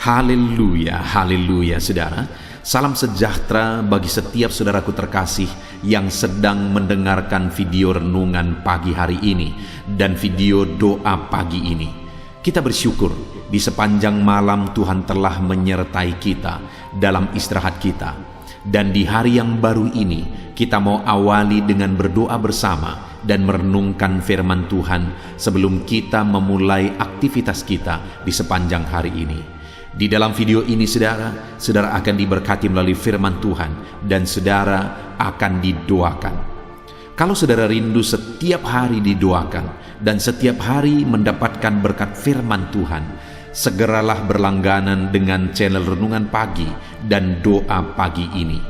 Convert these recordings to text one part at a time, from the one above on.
Haleluya, haleluya saudara. Salam sejahtera bagi setiap saudaraku terkasih yang sedang mendengarkan video renungan pagi hari ini dan video doa pagi ini. Kita bersyukur di sepanjang malam Tuhan telah menyertai kita dalam istirahat kita. Dan di hari yang baru ini kita mau awali dengan berdoa bersama dan merenungkan firman Tuhan sebelum kita memulai aktivitas kita di sepanjang hari ini. Di dalam video ini saudara akan diberkati melalui firman Tuhan dan saudara akan didoakan. Kalau saudara rindu setiap hari didoakan dan setiap hari mendapatkan berkat firman Tuhan, segeralah berlangganan dengan channel Renungan Pagi dan Doa Pagi ini.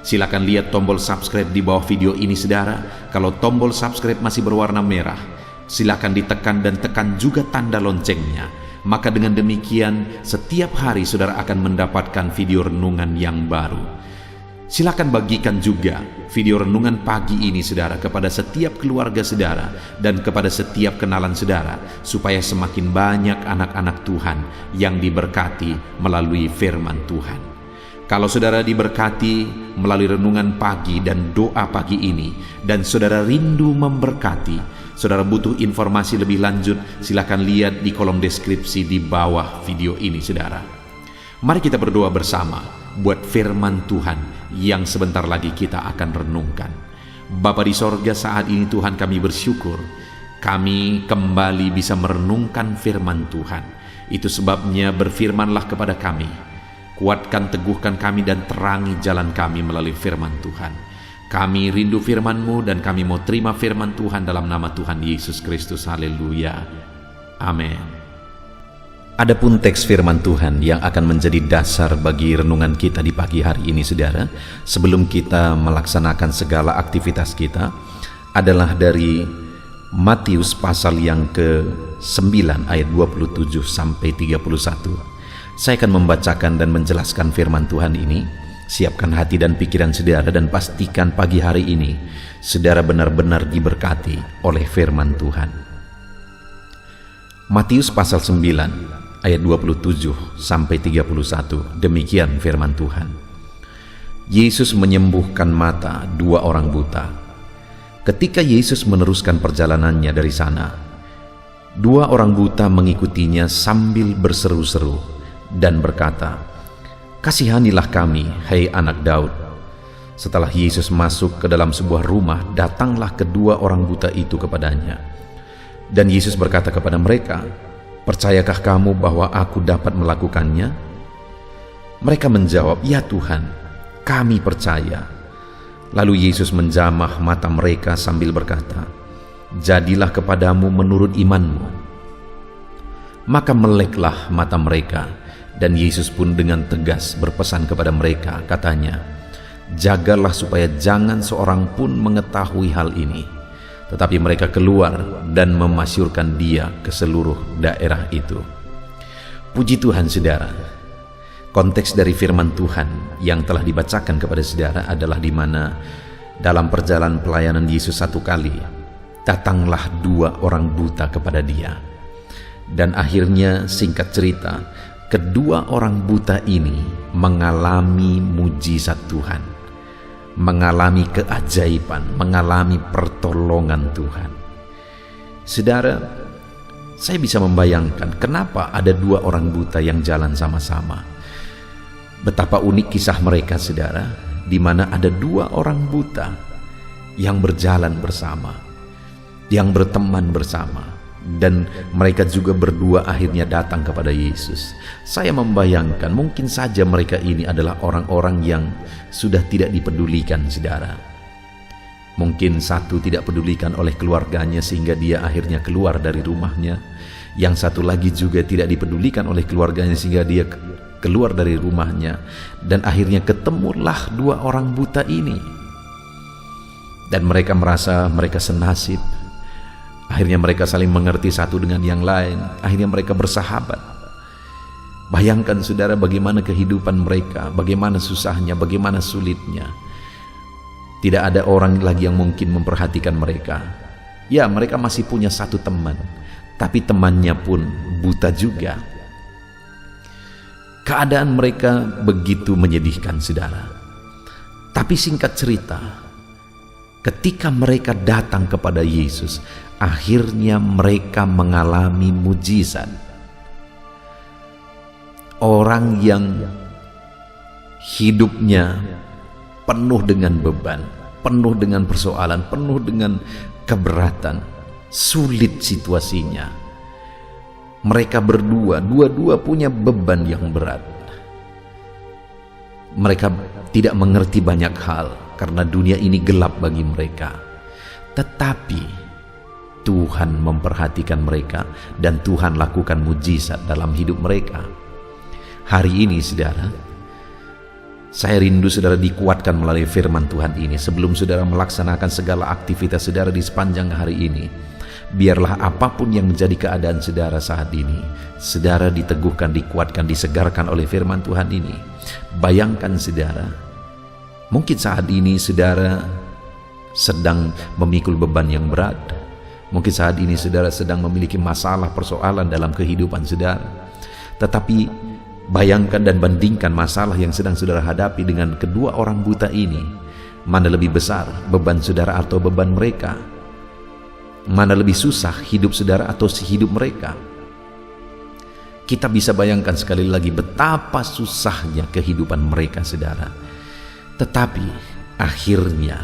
Silakan lihat tombol subscribe di bawah video ini saudara. Kalau tombol subscribe masih berwarna merah, silakan ditekan dan tekan juga tanda loncengnya. Maka dengan demikian setiap hari saudara akan mendapatkan video renungan yang baru. Silakan bagikan juga video renungan pagi ini saudara kepada setiap keluarga saudara dan kepada setiap kenalan saudara, supaya semakin banyak anak-anak Tuhan yang diberkati melalui firman Tuhan. Kalau saudara diberkati melalui renungan pagi dan doa pagi ini dan saudara rindu memberkati, saudara butuh informasi lebih lanjut, silakan lihat di kolom deskripsi di bawah video ini saudara. Mari kita berdoa bersama buat firman Tuhan yang sebentar lagi kita akan renungkan. Bapa di sorga, saat ini Tuhan kami bersyukur kami kembali bisa merenungkan firman Tuhan. Itu sebabnya berfirmanlah kepada kami. Kuatkan, teguhkan kami dan terangi jalan kami melalui firman Tuhan. Kami rindu firman-Mu dan kami mau terima firman Tuhan dalam nama Tuhan Yesus Kristus. Haleluya. Amin. Adapun teks firman Tuhan yang akan menjadi dasar bagi renungan kita di pagi hari ini saudara, sebelum kita melaksanakan segala aktivitas kita, adalah dari Matius pasal yang ke-9 ayat 27 sampai 31. Saya akan membacakan dan menjelaskan firman Tuhan ini. Siapkan hati dan pikiran saudara dan pastikan pagi hari ini saudara benar-benar diberkati oleh firman Tuhan. Matius pasal 9 ayat 27 sampai 31. Demikian firman Tuhan. Yesus menyembuhkan mata dua orang buta. Ketika Yesus meneruskan perjalanannya dari sana, dua orang buta mengikutinya sambil berseru-seru dan berkata, "Kasihanilah kami, hai anak Daud." Setelah Yesus masuk ke dalam sebuah rumah, datanglah kedua orang buta itu kepadanya. Dan Yesus berkata kepada mereka, "Percayakah kamu bahwa aku dapat melakukannya?" Mereka menjawab, "Ya Tuhan, kami percaya." Lalu Yesus menjamah mata mereka sambil berkata, "Jadilah kepadamu menurut imanmu." Maka meleklah mata mereka. Dan Yesus pun dengan tegas berpesan kepada mereka, katanya, "Jagalah supaya jangan seorang pun mengetahui hal ini." Tetapi mereka keluar dan memasyurkan dia ke seluruh daerah itu. Puji Tuhan saudara. Konteks dari firman Tuhan yang telah dibacakan kepada saudara adalah di mana dalam perjalanan pelayanan Yesus satu kali, datanglah dua orang buta kepada dia. Dan akhirnya singkat cerita, kedua orang buta ini mengalami mujizat Tuhan, mengalami keajaiban, mengalami pertolongan Tuhan. Saudara, saya bisa membayangkan kenapa ada dua orang buta yang jalan sama-sama. Betapa unik kisah mereka saudara, di mana ada dua orang buta yang berjalan bersama, yang berteman bersama. Dan mereka juga berdua akhirnya datang kepada Yesus. Saya membayangkan mungkin saja mereka ini adalah orang-orang yang sudah tidak dipedulikan saudara. Mungkin satu tidak pedulikan oleh keluarganya sehingga dia akhirnya keluar dari rumahnya. Yang satu lagi juga tidak dipedulikan oleh keluarganya sehingga dia keluar dari rumahnya. Dan akhirnya ketemulah dua orang buta ini. Dan mereka merasa mereka senasib. Akhirnya mereka saling mengerti satu dengan yang lain. Akhirnya mereka bersahabat. Bayangkan saudara bagaimana kehidupan mereka, bagaimana susahnya, bagaimana sulitnya. Tidak ada orang lagi yang mungkin memperhatikan mereka. Ya, mereka masih punya satu teman, tapi temannya pun buta juga. Keadaan mereka begitu menyedihkan, saudara. Tapi singkat cerita, ketika mereka datang kepada Yesus, akhirnya mereka mengalami mujizat. Orang yang hidupnya penuh dengan beban, penuh dengan persoalan, penuh dengan keberatan, sulit situasinya. Mereka dua-dua punya beban yang berat. Mereka tidak mengerti banyak hal karena dunia ini gelap bagi mereka. Tetapi Tuhan memperhatikan mereka dan Tuhan lakukan mujizat dalam hidup mereka. Hari ini, saudara, saya rindu saudara dikuatkan melalui firman Tuhan ini. Sebelum saudara melaksanakan segala aktivitas saudara di sepanjang hari ini, biarlah apapun yang menjadi keadaan saudara saat ini, saudara diteguhkan, dikuatkan, disegarkan oleh firman Tuhan ini. Bayangkan saudara, mungkin saat ini saudara sedang memikul beban yang berat. Mungkin saat ini saudara sedang memiliki masalah, persoalan dalam kehidupan saudara. Tetapi bayangkan dan bandingkan masalah yang sedang saudara hadapi dengan kedua orang buta ini. Mana lebih besar beban saudara atau beban mereka? Mana lebih susah hidup saudara atau hidup mereka? Kita bisa bayangkan sekali lagi betapa susahnya kehidupan mereka, saudara. Tetapi akhirnya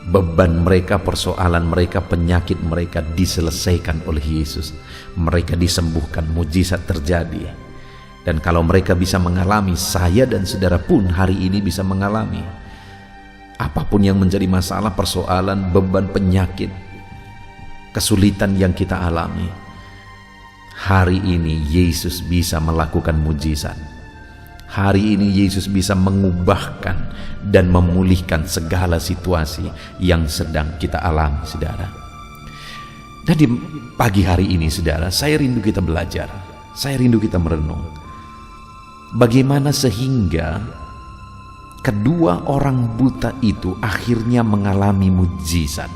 beban mereka, persoalan mereka, penyakit mereka diselesaikan oleh Yesus. Mereka disembuhkan, mujizat terjadi. Dan kalau mereka bisa mengalami, saya dan saudara pun hari ini bisa mengalami. Apapun yang menjadi masalah, persoalan, beban, penyakit, kesulitan yang kita alami, hari ini Yesus bisa melakukan mujizat. Hari ini Yesus bisa mengubahkan dan memulihkan segala situasi yang sedang kita alami, saudara. Dan di pagi hari ini, saudara, saya rindu kita belajar, saya rindu kita merenung bagaimana sehingga kedua orang buta itu akhirnya mengalami mujizat,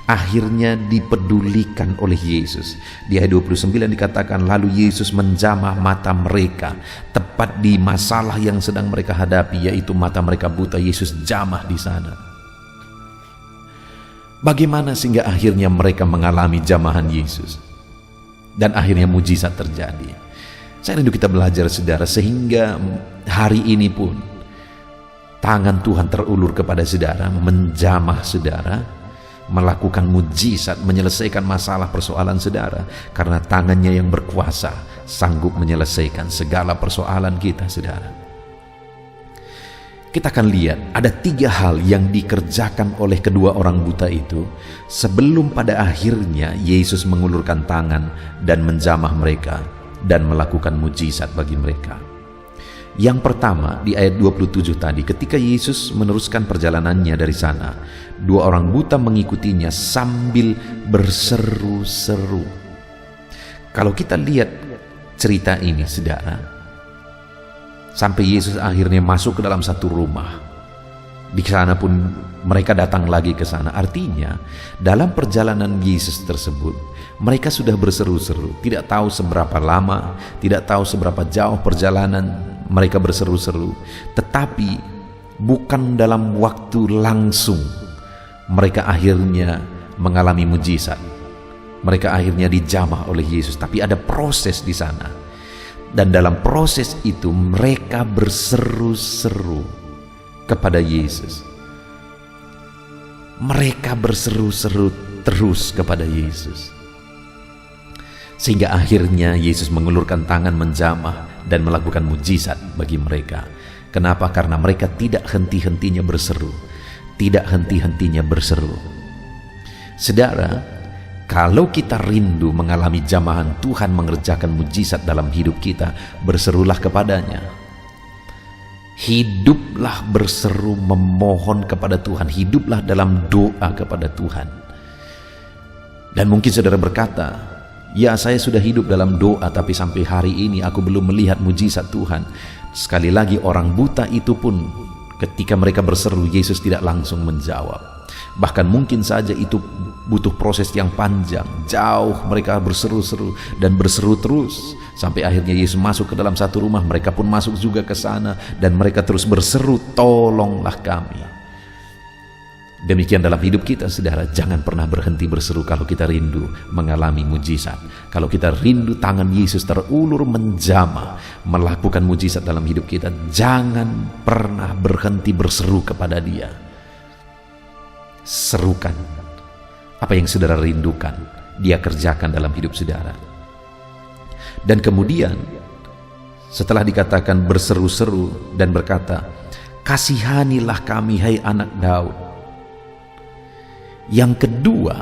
akhirnya dipedulikan oleh Yesus. Di ayat 29 dikatakan, lalu Yesus menjamah mata mereka tepat di masalah yang sedang mereka hadapi, yaitu mata mereka buta. Yesus jamah di sana. Bagaimana sehingga akhirnya mereka mengalami jamahan Yesus dan akhirnya mujizat terjadi? Saya rindu kita belajar, saudara, sehingga hari ini pun tangan Tuhan terulur kepada saudara, menjamah saudara, melakukan mujizat, menyelesaikan masalah persoalan saudara, karena tangannya yang berkuasa sanggup menyelesaikan segala persoalan kita, saudara. Kita akan lihat ada 3 hal yang dikerjakan oleh kedua orang buta itu sebelum pada akhirnya Yesus mengulurkan tangan dan menjamah mereka dan melakukan mujizat bagi mereka. Yang pertama, di ayat 27 tadi, ketika Yesus meneruskan perjalanannya dari sana, 2 orang buta mengikutinya sambil berseru-seru. Kalau kita lihat cerita ini, saudara, sampai Yesus akhirnya masuk ke dalam satu rumah. Di sana pun mereka datang lagi ke sana. Artinya, dalam perjalanan Yesus tersebut, mereka sudah berseru-seru. Tidak tahu seberapa lama, tidak tahu seberapa jauh perjalanan mereka berseru-seru. Tetapi bukan dalam waktu langsung mereka akhirnya mengalami mujizat. Mereka akhirnya dijamah oleh Yesus. Tapi ada proses di sana. Dan dalam proses itu mereka berseru-seru kepada Yesus. Mereka berseru-seru terus kepada Yesus. Sehingga akhirnya Yesus mengulurkan tangan menjamah dan melakukan mujizat bagi mereka. Kenapa? Karena mereka tidak henti-hentinya berseru. Tidak henti-hentinya berseru. Saudara, kalau kita rindu mengalami jamahan Tuhan mengerjakan mujizat dalam hidup kita, berserulah kepadanya. Hiduplah berseru memohon kepada Tuhan. Hiduplah dalam doa kepada Tuhan. Dan mungkin saudara berkata, ya, saya sudah hidup dalam doa, tapi sampai hari ini aku belum melihat mujizat Tuhan. Sekali lagi, orang buta itu pun ketika mereka berseru, Yesus tidak langsung menjawab. Bahkan mungkin saja itu butuh proses yang panjang, jauh. Mereka berseru-seru dan berseru terus sampai akhirnya Yesus masuk ke dalam satu rumah. Mereka pun masuk juga ke sana dan mereka terus berseru, tolonglah kami. Demikian dalam hidup kita, saudara. Jangan pernah berhenti berseru kalau kita rindu mengalami mujizat. Kalau kita rindu tangan Yesus terulur menjamah melakukan mujizat dalam hidup kita, jangan pernah berhenti berseru kepada Dia. Serukan apa yang saudara rindukan, Dia kerjakan dalam hidup saudara. Dan kemudian setelah dikatakan berseru-seru dan berkata, kasihanilah kami hai anak Daud. Yang kedua,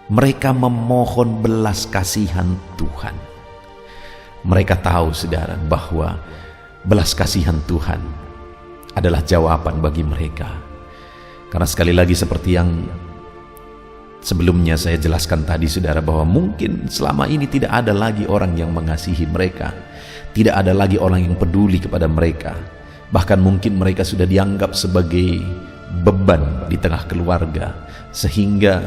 mereka memohon belas kasihan Tuhan. Mereka tahu, saudara, bahwa belas kasihan Tuhan adalah jawaban bagi mereka. Karena sekali lagi seperti yang sebelumnya saya jelaskan tadi, saudara, bahwa mungkin selama ini tidak ada lagi orang yang mengasihi mereka. Tidak ada lagi orang yang peduli kepada mereka. Bahkan mungkin mereka sudah dianggap sebagai beban di tengah keluarga, sehingga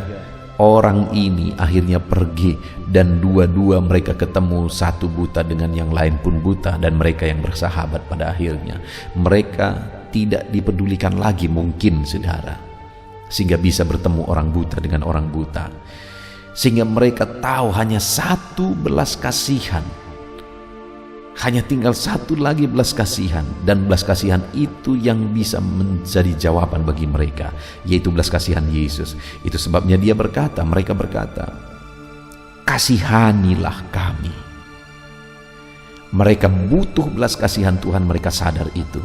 orang ini akhirnya pergi dan dua-dua mereka ketemu, satu buta dengan yang lain pun buta, dan mereka yang bersahabat pada akhirnya mereka tidak dipedulikan lagi mungkin, saudara, sehingga bisa bertemu orang buta dengan orang buta, sehingga mereka tahu hanya satu belas kasihan. Hanya tinggal satu lagi belas kasihan, dan belas kasihan itu yang bisa menjadi jawaban bagi mereka, yaitu belas kasihan Yesus. Itu sebabnya mereka berkata, kasihanilah kami. Mereka butuh belas kasihan Tuhan, mereka sadar itu.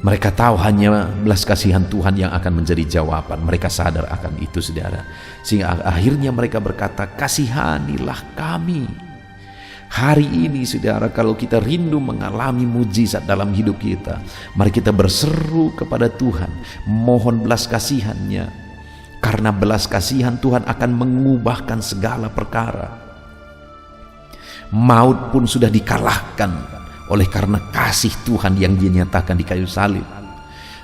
Mereka tahu hanya belas kasihan Tuhan yang akan menjadi jawaban. Mereka sadar akan itu, saudara. Sehingga akhirnya mereka berkata, kasihanilah kami. Hari ini, saudara, kalau kita rindu mengalami mujizat dalam hidup kita, mari kita berseru kepada Tuhan, mohon belas kasihan-Nya. Karena belas kasihan Tuhan akan mengubahkan segala perkara. Maut pun sudah dikalahkan oleh karena kasih Tuhan yang dinyatakan di kayu salib.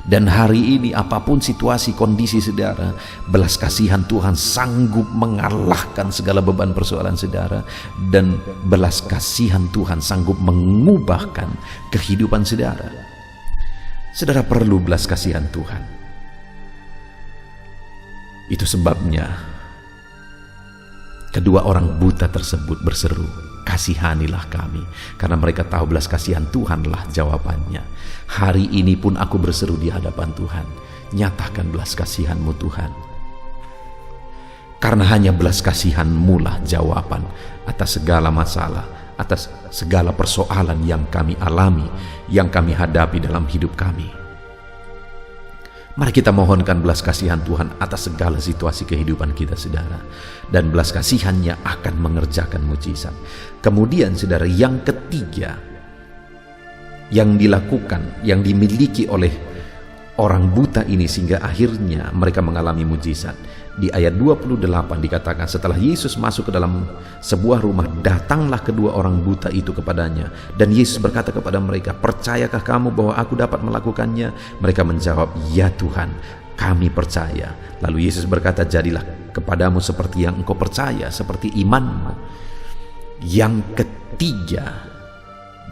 Dan hari ini apapun situasi kondisi saudara, belas kasihan Tuhan sanggup mengalahkan segala beban persoalan saudara, dan belas kasihan Tuhan sanggup mengubahkan kehidupan saudara. Saudara perlu belas kasihan Tuhan. Itu sebabnya kedua orang buta tersebut berseru, kasihanilah kami, karena mereka tahu belas kasihan Tuhanlah jawabannya. Hari ini pun aku berseru di hadapan Tuhan, nyatakan belas kasihan-Mu Tuhan. Karena hanya belas kasihan-Mu lah jawaban atas segala masalah, atas segala persoalan yang kami alami, yang kami hadapi dalam hidup kami. Mari kita mohonkan belas kasihan Tuhan atas segala situasi kehidupan kita, saudara. Dan belas kasihan-Nya akan mengerjakan mujizat. Kemudian, saudara, yang ketiga yang dilakukan, yang dimiliki oleh orang buta ini sehingga akhirnya mereka mengalami mujizat. Di ayat 28 dikatakan, setelah Yesus masuk ke dalam sebuah rumah, datanglah kedua orang buta itu kepadanya. Dan Yesus berkata kepada mereka, percayakah kamu bahwa aku dapat melakukannya? Mereka menjawab, ya Tuhan, kami percaya. Lalu Yesus berkata, jadilah kepadamu seperti yang engkau percaya, seperti imanmu. Yang ketiga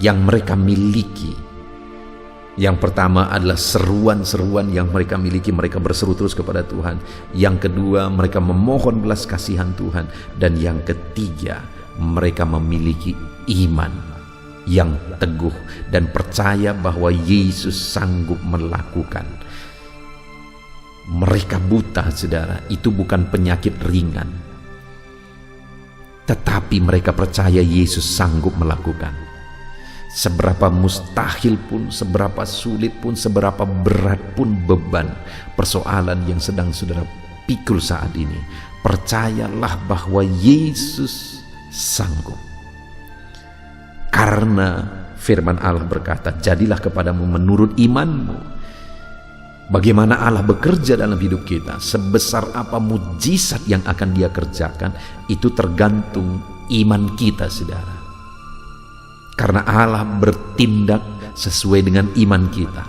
yang mereka miliki, yang pertama adalah seruan-seruan yang mereka miliki, mereka berseru terus kepada Tuhan. Yang kedua, mereka memohon belas kasihan Tuhan. Dan yang ketiga, mereka memiliki iman yang teguh dan percaya bahwa Yesus sanggup melakukan. Mereka buta, saudara, itu bukan penyakit ringan, tetapi mereka percaya Yesus sanggup melakukan. Seberapa mustahil pun, seberapa sulit pun, seberapa berat pun beban persoalan yang sedang saudara pikul saat ini, percayalah bahwa Yesus sanggup. Karena firman Allah berkata, jadilah kepadamu menurut imanmu. Bagaimana Allah bekerja dalam hidup kita, sebesar apa mujizat yang akan Dia kerjakan, itu tergantung iman kita, saudara. Karena Allah bertindak sesuai dengan iman kita.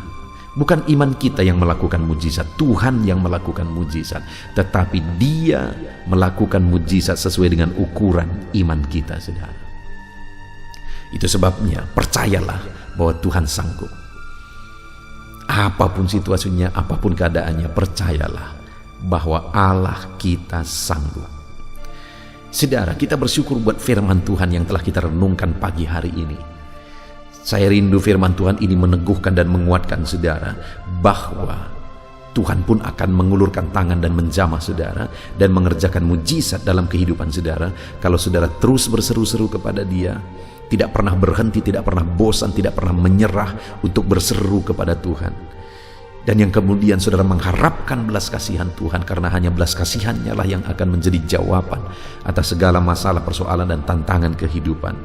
Bukan iman kita yang melakukan mujizat, Tuhan yang melakukan mujizat. Tetapi Dia melakukan mujizat sesuai dengan ukuran iman kita, saudara. Itu sebabnya percayalah bahwa Tuhan sanggup. Apapun situasinya, apapun keadaannya, percayalah bahwa Allah kita sanggup. Saudara, kita bersyukur buat firman Tuhan yang telah kita renungkan pagi hari ini. Saya rindu firman Tuhan ini meneguhkan dan menguatkan saudara bahwa Tuhan pun akan mengulurkan tangan dan menjamah saudara dan mengerjakan mujizat dalam kehidupan saudara kalau saudara terus berseru-seru kepada Dia, tidak pernah berhenti, tidak pernah bosan, tidak pernah menyerah untuk berseru kepada Tuhan. Dan yang kemudian saudara mengharapkan belas kasihan Tuhan, karena hanya belas kasihannya lah yang akan menjadi jawaban atas segala masalah, persoalan dan tantangan kehidupan.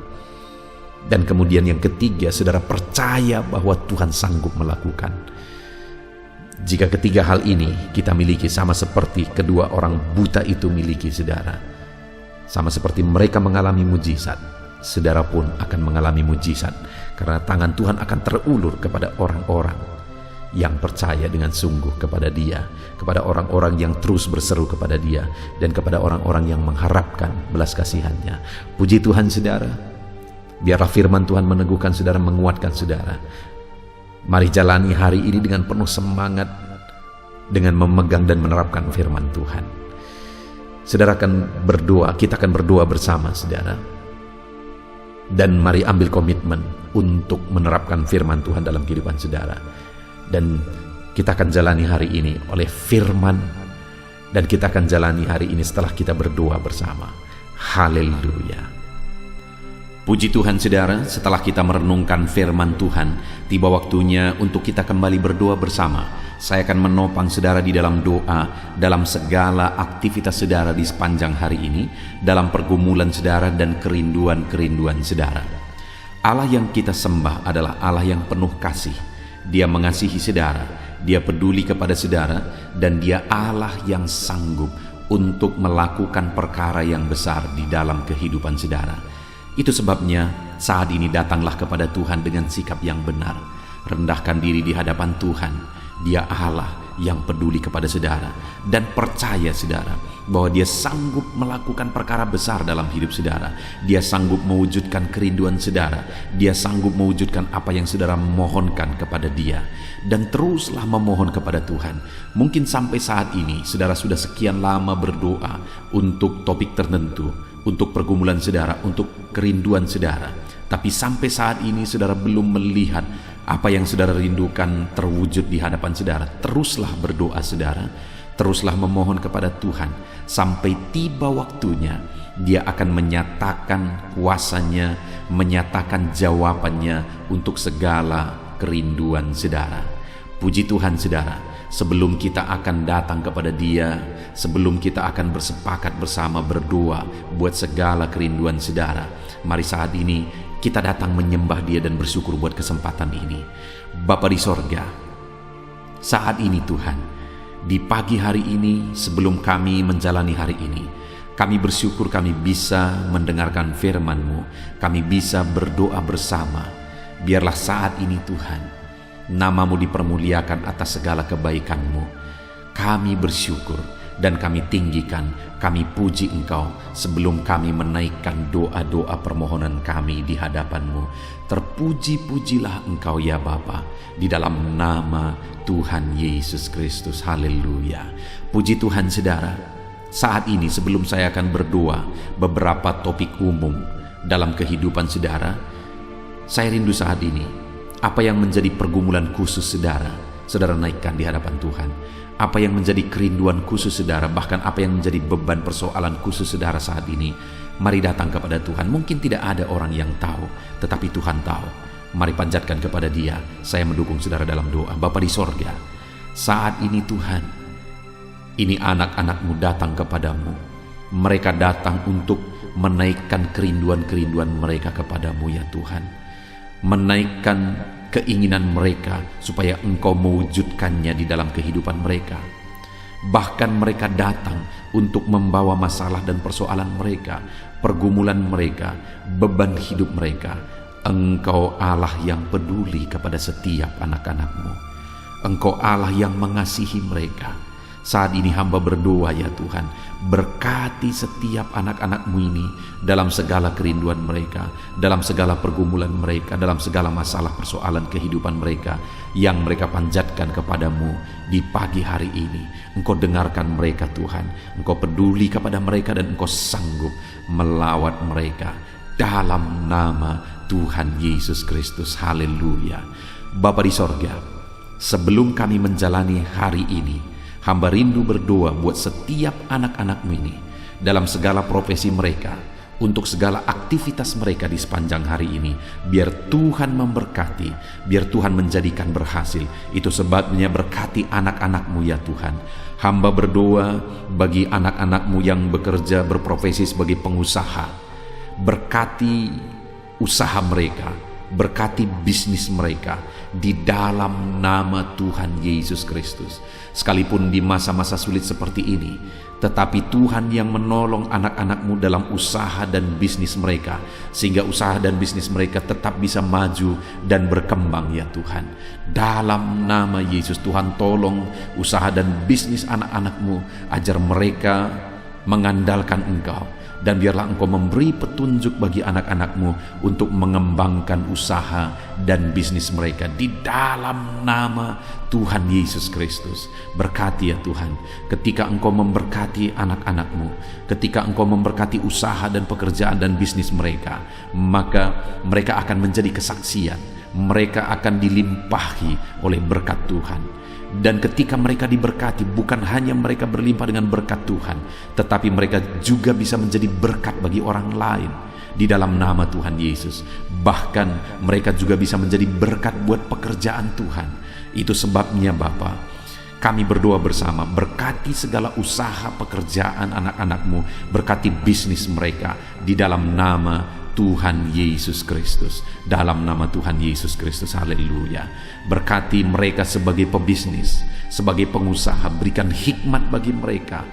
Dan kemudian yang ketiga, saudara percaya bahwa Tuhan sanggup melakukan. Jika ketiga hal ini kita miliki, sama seperti kedua orang buta itu miliki, saudara, sama seperti mereka mengalami mujizat, saudara pun akan mengalami mujizat, karena tangan Tuhan akan terulur kepada orang-orang yang percaya dengan sungguh kepada Dia, kepada orang-orang yang terus berseru kepada Dia, dan kepada orang-orang yang mengharapkan belas kasihan-Nya. Puji Tuhan, saudara. Biarlah firman Tuhan meneguhkan saudara, menguatkan saudara. Mari jalani hari ini dengan penuh semangat, dengan memegang dan menerapkan firman Tuhan. Saudara akan berdoa, kita akan berdoa bersama, saudara. Dan mari ambil komitmen untuk menerapkan firman Tuhan dalam kehidupan saudara. Dan kita akan jalani hari ini oleh firman, dan kita akan jalani hari ini setelah kita berdoa bersama. Haleluya. Puji Tuhan, saudara, setelah kita merenungkan firman Tuhan, tiba waktunya untuk kita kembali berdoa bersama. Saya akan menopang saudara di dalam doa, dalam segala aktivitas saudara di sepanjang hari ini, dalam pergumulan saudara dan kerinduan-kerinduan saudara. Allah yang kita sembah adalah Allah yang penuh kasih. Dia mengasihi saudara, Dia peduli kepada saudara, dan Dia Allah yang sanggup untuk melakukan perkara yang besar di dalam kehidupan saudara. Itu sebabnya saat ini datanglah kepada Tuhan dengan sikap yang benar. Rendahkan diri di hadapan Tuhan. Dia Allah yang peduli kepada saudara. Dan percaya saudara bahwa Dia sanggup melakukan perkara besar dalam hidup saudara. Dia sanggup mewujudkan kerinduan saudara. Dia sanggup mewujudkan apa yang saudara mohonkan kepada Dia. Dan teruslah memohon kepada Tuhan. Mungkin sampai saat ini saudara sudah sekian lama berdoa untuk topik tertentu, untuk pergumulan saudara, untuk kerinduan saudara. Tapi sampai saat ini saudara belum melihat apa yang saudara rindukan terwujud di hadapan saudara. Teruslah berdoa saudara, teruslah memohon kepada Tuhan. Sampai tiba waktunya Dia akan menyatakan kuasanya, menyatakan jawabannya untuk segala kerinduan saudara. Puji Tuhan saudara. Sebelum kita akan datang kepada Dia, sebelum kita akan bersepakat bersama berdoa buat segala kerinduan saudara, mari saat ini kita datang menyembah Dia dan bersyukur buat kesempatan ini. Bapa di sorga, saat ini Tuhan, di pagi hari ini sebelum kami menjalani hari ini, kami bersyukur kami bisa mendengarkan firman-Mu, kami bisa berdoa bersama. Biarlah saat ini Tuhan, Nama-Mu dipermuliakan atas segala kebaikan-Mu. Kami bersyukur dan kami tinggikan, kami puji Engkau sebelum kami menaikkan doa-doa permohonan kami di hadapan-Mu. Terpuji-pujilah Engkau ya Bapa, di dalam nama Tuhan Yesus Kristus. Haleluya. Puji Tuhan saudara. Saat ini sebelum saya akan berdoa beberapa topik umum dalam kehidupan saudara, saya rindu saat ini apa yang menjadi pergumulan khusus saudara, saudara naikkan di hadapan Tuhan. Apa yang menjadi kerinduan khusus saudara, bahkan apa yang menjadi beban persoalan khusus saudara saat ini, mari datang kepada Tuhan. Mungkin tidak ada orang yang tahu, tetapi Tuhan tahu. Mari panjatkan kepada Dia. Saya mendukung saudara dalam doa. Bapa di sorga, saat ini Tuhan, ini anak-anak-Mu datang kepadamu. Mereka datang untuk menaikkan kerinduan-kerinduan mereka kepadamu ya Tuhan. Menaikkan keinginan mereka supaya Engkau mewujudkannya di dalam kehidupan mereka. Bahkan mereka datang untuk membawa masalah dan persoalan mereka, pergumulan mereka, beban hidup mereka. Engkau Allah yang peduli kepada setiap anak-anak-Mu. Engkau Allah yang mengasihi mereka. Saat ini hamba berdoa ya Tuhan, berkati setiap anak-anak-Mu ini dalam segala kerinduan mereka, dalam segala pergumulan mereka, dalam segala masalah persoalan kehidupan mereka yang mereka panjatkan kepadamu di pagi hari ini. Engkau dengarkan mereka Tuhan, Engkau peduli kepada mereka dan Engkau sanggup melawat mereka dalam nama Tuhan Yesus Kristus. Haleluya. Bapa di sorga, sebelum kami menjalani hari ini, hamba rindu berdoa buat setiap anak-anak-Mu ini dalam segala profesi mereka, untuk segala aktivitas mereka di sepanjang hari ini. Biar Tuhan memberkati, biar Tuhan menjadikan berhasil. Itu sebabnya berkati anak-anak-Mu ya Tuhan. Hamba berdoa bagi anak-anak-Mu yang bekerja berprofesi sebagai pengusaha. Berkati usaha mereka, berkati bisnis mereka di dalam nama Tuhan Yesus Kristus. Sekalipun di masa-masa sulit seperti ini, tetapi Tuhan yang menolong anak-anak-Mu dalam usaha dan bisnis mereka, sehingga usaha dan bisnis mereka tetap bisa maju dan berkembang ya Tuhan. Dalam nama Yesus, Tuhan tolong usaha dan bisnis anak-anak-Mu, ajar mereka mengandalkan Engkau. Dan biarlah Engkau memberi petunjuk bagi anak-anak-Mu untuk mengembangkan usaha dan bisnis mereka di dalam nama Tuhan Yesus Kristus. Berkati ya Tuhan, ketika Engkau memberkati anak-anak-Mu, ketika Engkau memberkati usaha dan pekerjaan dan bisnis mereka, maka mereka akan menjadi kesaksian, mereka akan dilimpahi oleh berkat Tuhan. Dan ketika mereka diberkati, bukan hanya mereka berlimpah dengan berkat Tuhan, tetapi mereka juga bisa menjadi berkat bagi orang lain di dalam nama Tuhan Yesus. Bahkan mereka juga bisa menjadi berkat buat pekerjaan Tuhan. Itu sebabnya Bapa, kami berdoa bersama, berkati segala usaha pekerjaan anak-anak-Mu, berkati bisnis mereka di dalam nama Tuhan Yesus Kristus. Dalam nama Tuhan Yesus Kristus. Haleluya. Berkati mereka sebagai pebisnis, sebagai pengusaha. Berikan hikmat bagi mereka,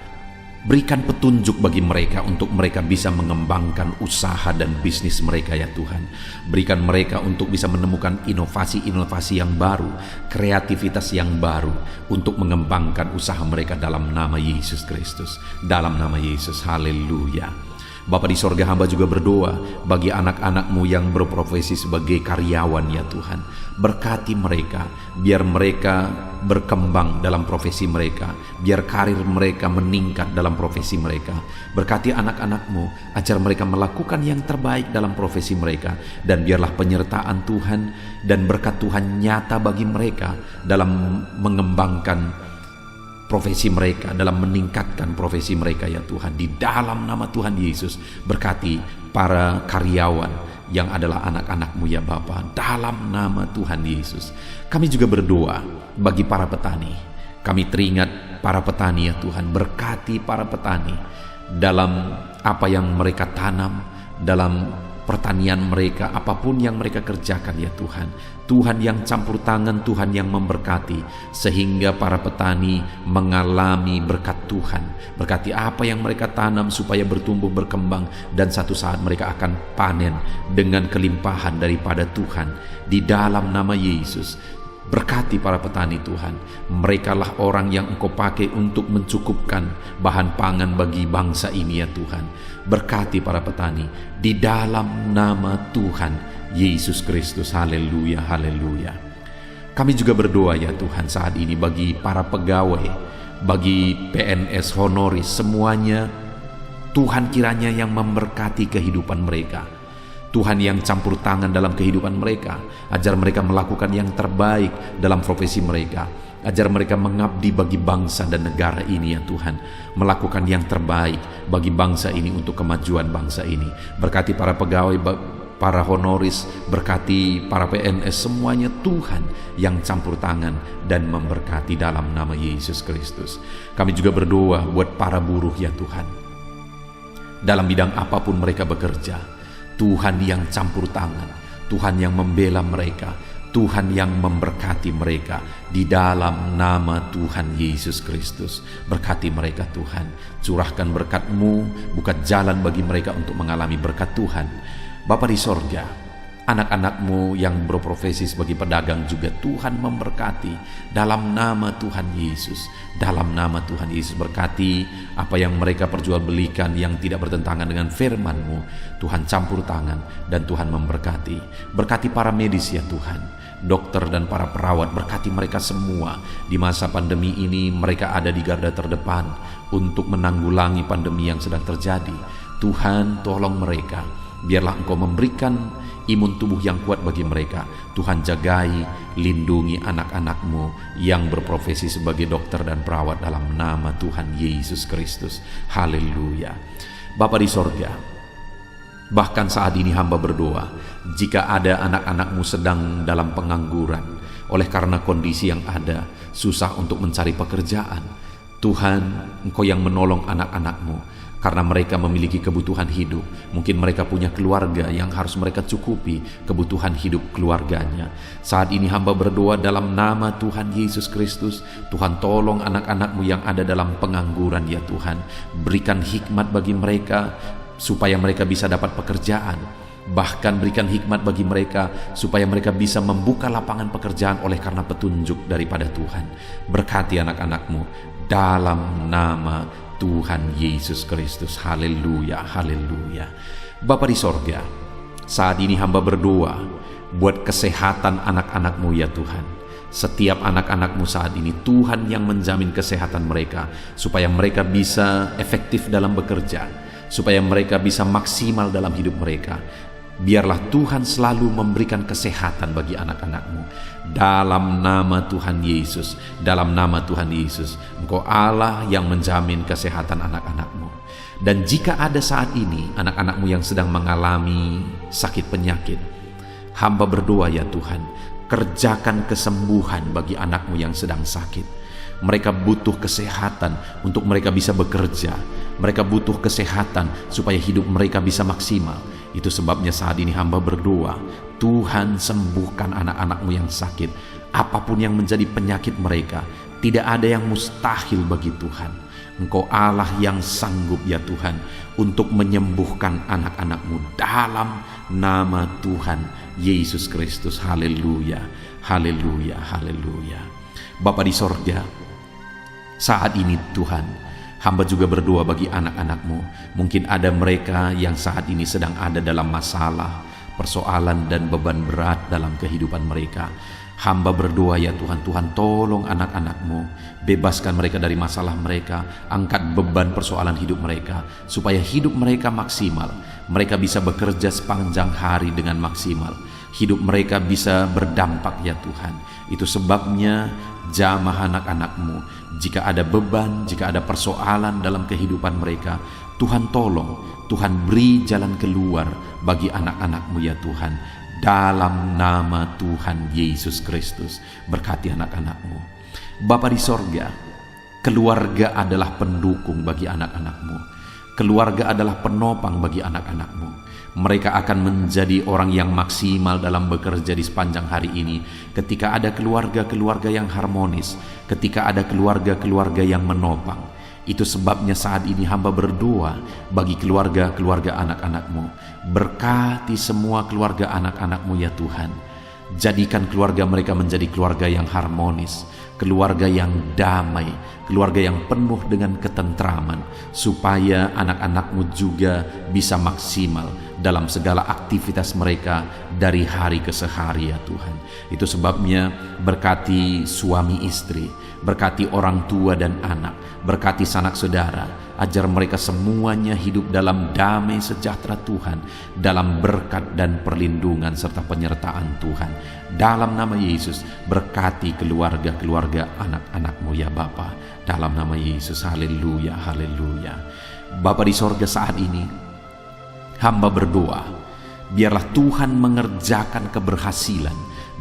berikan petunjuk bagi mereka untuk mereka bisa mengembangkan usaha dan bisnis mereka ya Tuhan. Berikan mereka untuk bisa menemukan inovasi-inovasi yang baru, kreativitas yang baru untuk mengembangkan usaha mereka dalam nama Yesus Kristus. Dalam nama Yesus. Haleluya. Bapa di sorga, hamba juga berdoa bagi anak-anak-Mu yang berprofesi sebagai karyawan ya Tuhan. Berkati mereka, biar mereka berkembang dalam profesi mereka, biar karir mereka meningkat dalam profesi mereka. Berkati anak-anak-Mu, ajar mereka melakukan yang terbaik dalam profesi mereka. Dan biarlah penyertaan Tuhan dan berkat Tuhan nyata bagi mereka dalam mengembangkan profesi mereka, dalam meningkatkan profesi mereka ya Tuhan. Di dalam nama Tuhan Yesus, berkati para karyawan yang adalah anak-anak-Mu ya Bapa. Dalam nama Tuhan Yesus. Kami juga berdoa bagi para petani. Kami teringat para petani ya Tuhan. Berkati para petani dalam apa yang mereka tanam, dalam pertanian mereka, apapun yang mereka kerjakan ya Tuhan. Tuhan yang campur tangan, Tuhan yang memberkati, sehingga para petani mengalami berkat Tuhan. Berkati apa yang mereka tanam supaya bertumbuh berkembang, dan satu saat mereka akan panen dengan kelimpahan daripada Tuhan. Di dalam nama Yesus, berkati para petani Tuhan. Merekalah orang yang Engkau pakai untuk mencukupkan bahan pangan bagi bangsa ini ya Tuhan. Berkati para petani di dalam nama Tuhan Yesus Kristus. Haleluya, haleluya. Kami juga berdoa ya Tuhan saat ini bagi para pegawai, bagi PNS honoris semuanya. Tuhan kiranya yang memberkati kehidupan mereka. Tuhan yang campur tangan dalam kehidupan mereka, ajar mereka melakukan yang terbaik dalam profesi mereka, ajar mereka mengabdi bagi bangsa dan negara ini ya Tuhan, melakukan yang terbaik bagi bangsa ini untuk kemajuan bangsa ini. Berkati para pegawai, para honoris, berkati para PNS semuanya, Tuhan yang campur tangan dan memberkati dalam nama Yesus Kristus. Kami juga berdoa buat para buruh ya Tuhan, dalam bidang apapun mereka bekerja. Tuhan yang campur tangan, Tuhan yang membela mereka, Tuhan yang memberkati mereka di dalam nama Tuhan Yesus Kristus. Berkati mereka Tuhan, curahkan berkat-Mu, buka jalan bagi mereka untuk mengalami berkat Tuhan. Bapa di sorga, Anak-anak-Mu yang berprofesi sebagai pedagang juga Tuhan memberkati dalam nama Tuhan Yesus. Dalam nama Tuhan Yesus, berkati apa yang mereka perjualbelikan yang tidak bertentangan dengan firman-Mu. Tuhan campur tangan dan Tuhan memberkati. Berkati para medis ya Tuhan, dokter dan para perawat, berkati mereka semua. Di masa pandemi ini mereka ada di garda terdepan untuk menanggulangi pandemi yang sedang terjadi. Tuhan, tolong mereka. Biarlah Engkau memberikan imun tubuh yang kuat bagi mereka. Tuhan, jagai, lindungi anak-anak-Mu yang berprofesi sebagai dokter dan perawat dalam nama Tuhan Yesus Kristus. Haleluya. Bapa di sorga, bahkan saat ini hamba berdoa, jika ada anak-anak-Mu sedang dalam pengangguran oleh karena kondisi yang ada, susah untuk mencari pekerjaan, Tuhan, Engkau yang menolong anak-anak-Mu karena mereka memiliki kebutuhan hidup. Mungkin mereka punya keluarga yang harus mereka cukupi kebutuhan hidup keluarganya. Saat ini hamba berdoa dalam nama Tuhan Yesus Kristus, Tuhan tolong anak-anak-Mu yang ada dalam pengangguran ya Tuhan. Berikan hikmat bagi mereka supaya mereka bisa dapat pekerjaan. Bahkan berikan hikmat bagi mereka supaya mereka bisa membuka lapangan pekerjaan oleh karena petunjuk daripada Tuhan. Berkati anak-anak-Mu dalam nama Tuhan Yesus Kristus. Haleluya, haleluya. Bapa di sorga, saat ini hamba berdoa buat kesehatan anak-anak-Mu ya Tuhan. Setiap anak-anak-Mu saat ini, Tuhan yang menjamin kesehatan mereka, supaya mereka bisa efektif dalam bekerja, supaya mereka bisa maksimal dalam hidup mereka. Biarlah Tuhan selalu memberikan kesehatan bagi anak-anak-Mu. Dalam nama Tuhan Yesus, dalam nama Tuhan Yesus, Engkau Allah yang menjamin kesehatan anak-anak-Mu. Dan jika ada saat ini anak-anak-Mu yang sedang mengalami sakit penyakit, hamba berdoa ya Tuhan, kerjakan kesembuhan bagi anak-Mu yang sedang sakit. Mereka butuh kesehatan untuk mereka bisa bekerja. Mereka butuh kesehatan supaya hidup mereka bisa maksimal. Itu sebabnya saat ini hamba berdoa, Tuhan sembuhkan anak-anak-Mu yang sakit. Apapun yang menjadi penyakit mereka, tidak ada yang mustahil bagi Tuhan. Engkau Allah yang sanggup ya Tuhan untuk menyembuhkan anak-anak-Mu dalam nama Tuhan Yesus Kristus. Haleluya, haleluya, haleluya. Bapa di sorga, saat ini Tuhan, hamba juga berdoa bagi anak-anak-Mu. Mungkin ada mereka yang saat ini sedang ada dalam masalah, persoalan dan beban berat dalam kehidupan mereka. Hamba berdoa ya Tuhan, Tuhan tolong anak-anak-Mu, bebaskan mereka dari masalah mereka, angkat beban persoalan hidup mereka, supaya hidup mereka maksimal. Mereka bisa bekerja sepanjang hari dengan maksimal. Hidup mereka bisa berdampak ya Tuhan. Itu sebabnya jamah anak-anak-Mu. Jika ada beban, jika ada persoalan dalam kehidupan mereka, Tuhan tolong, Tuhan beri jalan keluar bagi anak-anak-Mu ya Tuhan. Dalam nama Tuhan Yesus Kristus, berkati anak-anak-Mu. Bapa di sorga, keluarga adalah pendukung bagi anak-anak-Mu. Keluarga adalah penopang bagi anak-anak-Mu. Mereka akan menjadi orang yang maksimal dalam bekerja di sepanjang hari ini ketika ada keluarga-keluarga yang harmonis, ketika ada keluarga-keluarga yang menopang. Itu sebabnya saat ini hamba berdoa bagi keluarga-keluarga anak-anak-Mu. Berkati semua keluarga anak-anak-Mu ya Tuhan. Jadikan keluarga mereka menjadi keluarga yang harmonis, keluarga yang damai, keluarga yang penuh dengan ketentraman, supaya anak-anak-Mu juga bisa maksimal dalam segala aktivitas mereka dari hari ke sehari ya Tuhan. Itu sebabnya berkati suami istri, berkati orang tua dan anak, berkati sanak saudara, ajar mereka semuanya hidup dalam damai sejahtera Tuhan, dalam berkat dan perlindungan serta penyertaan Tuhan. Dalam nama Yesus, berkati keluarga-keluarga anak-anak-Mu ya Bapa. Dalam nama Yesus, haleluya, haleluya. Bapa di sorga, saat ini hamba berdoa, biarlah Tuhan mengerjakan keberhasilan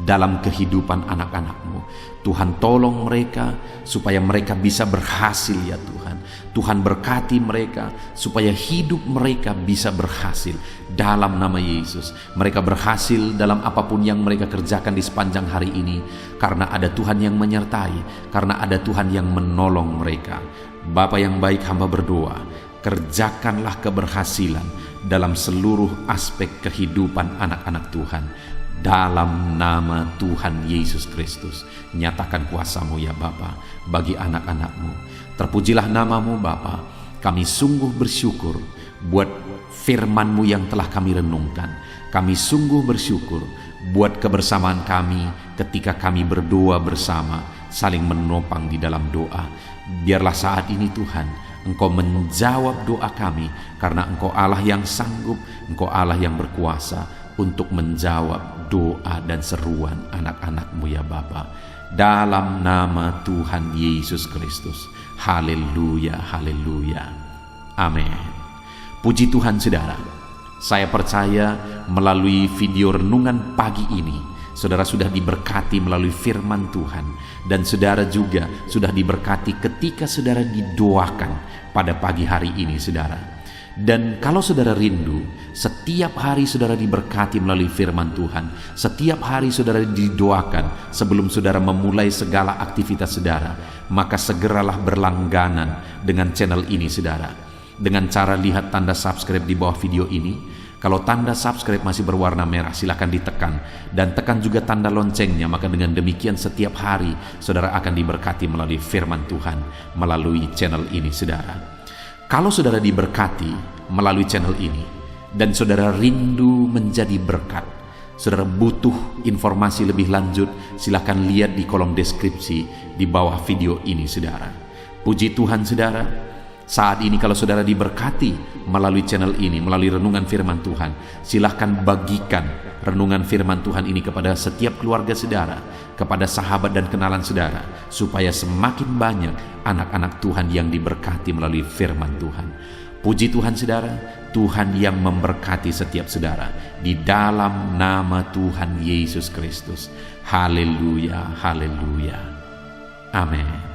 dalam kehidupan anak-anak-Mu. Tuhan tolong mereka supaya mereka bisa berhasil ya Tuhan. Tuhan berkati mereka supaya hidup mereka bisa berhasil dalam nama Yesus. Mereka berhasil dalam apapun yang mereka kerjakan di sepanjang hari ini, karena ada Tuhan yang menyertai, karena ada Tuhan yang menolong mereka. Bapa yang baik, hamba berdoa, kerjakanlah keberhasilan dalam seluruh aspek kehidupan anak-anak Tuhan. Dalam nama Tuhan Yesus Kristus, nyatakan kuasa-Mu ya Bapa bagi anak-anak-Mu. Terpujilah nama-Mu Bapa. Kami sungguh bersyukur buat firman-Mu yang telah kami renungkan. Kami sungguh bersyukur buat kebersamaan kami ketika kami berdoa bersama, saling menopang di dalam doa. Biarlah saat ini Tuhan, Engkau menjawab doa kami, karena Engkau Allah yang sanggup, Engkau Allah yang berkuasa untuk menjawab doa dan seruan anak-anak-Mu ya Bapa. Dalam nama Tuhan Yesus Kristus. Haleluya, haleluya. Amin. Puji Tuhan saudara. Saya percaya melalui video renungan pagi ini, saudara sudah diberkati melalui firman Tuhan. Dan saudara juga sudah diberkati ketika saudara didoakan pada pagi hari ini saudara. Dan kalau saudara rindu, setiap hari saudara diberkati melalui firman Tuhan, setiap hari saudara didoakan sebelum saudara memulai segala aktivitas saudara, maka segeralah berlangganan dengan channel ini saudara. Dengan cara lihat tanda subscribe di bawah video ini. Kalau tanda subscribe masih berwarna merah, silakan ditekan. Dan tekan juga tanda loncengnya, maka dengan demikian setiap hari saudara akan diberkati melalui firman Tuhan, melalui channel ini saudara. Kalau saudara diberkati melalui channel ini dan saudara rindu menjadi berkat, saudara butuh informasi lebih lanjut, silakan lihat di kolom deskripsi di bawah video ini saudara. Puji Tuhan saudara, saat ini kalau saudara diberkati melalui channel ini, melalui renungan firman Tuhan, silahkan bagikan renungan firman Tuhan ini kepada setiap keluarga saudara, kepada sahabat dan kenalan saudara, supaya semakin banyak anak-anak Tuhan yang diberkati melalui firman Tuhan. Puji Tuhan saudara, Tuhan yang memberkati setiap saudara di dalam nama Tuhan Yesus Kristus. Haleluya, haleluya. Amin.